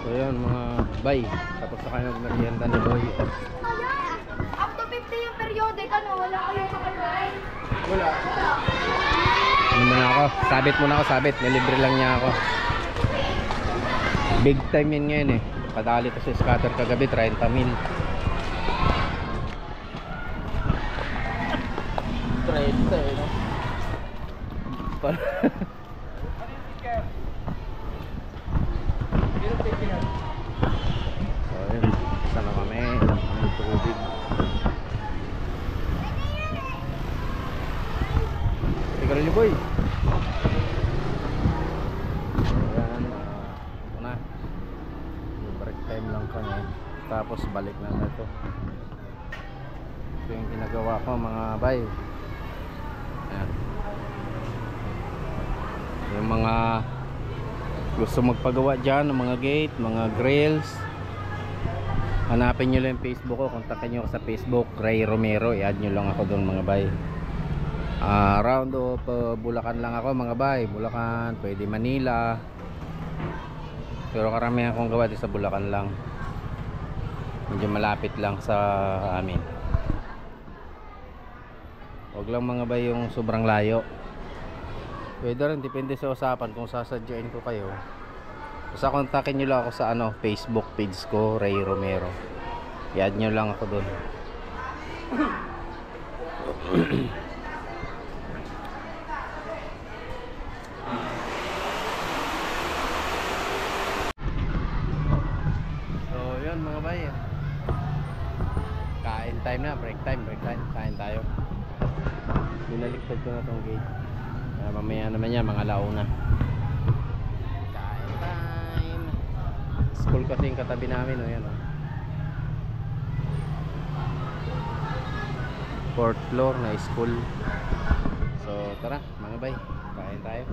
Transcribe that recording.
So yun mga bay, tapos na kayo nagmerienda ni Boy. Up to 50 yung periodic, ano, wala kayo sa online? Wala. Ano muna ako, sabit muna ako, sabit, nilibre lang niya ako. Big time yun ngayon eh. Padali to sa scatter kagabi, 30 mil. 30 eh, no? So yun, sana kami, ilang kami tubig. Tignan niyo boy. Ayan, ito na. Break time lang kami. Tapos balik na na ito. Ito yung ginagawa ko mga bay. Ayan. Yung mga gusto magpagawa dyan ng mga gate, mga grills, hanapin nyo lang yung Facebook ko, kontakin nyo ako sa Facebook, Ray Romero, i-add nyo lang ako doon mga bay. Round of Bulacan lang ako mga bay, Bulacan, pwede Manila, pero karamihan akong gawa dito sa Bulacan lang, medyo malapit lang sa amin. Huwag lang mga bay yung sobrang layo. Pwede rin, depende sa usapan kung sasadyain ko kayo. Basta kontakin nyo lang ako sa ano, Facebook page ko, Ray Romero. I-add nyo lang ako doon. So yun mga bay, kain time na, break time, kain tayo. Binaliktad ko na tong gate. Mamaya naman yan, mga launa. Kain time. School kasi yung katabi namin, oh, yan, oh. 4th floor na school. So tara mga bay, kain tayo.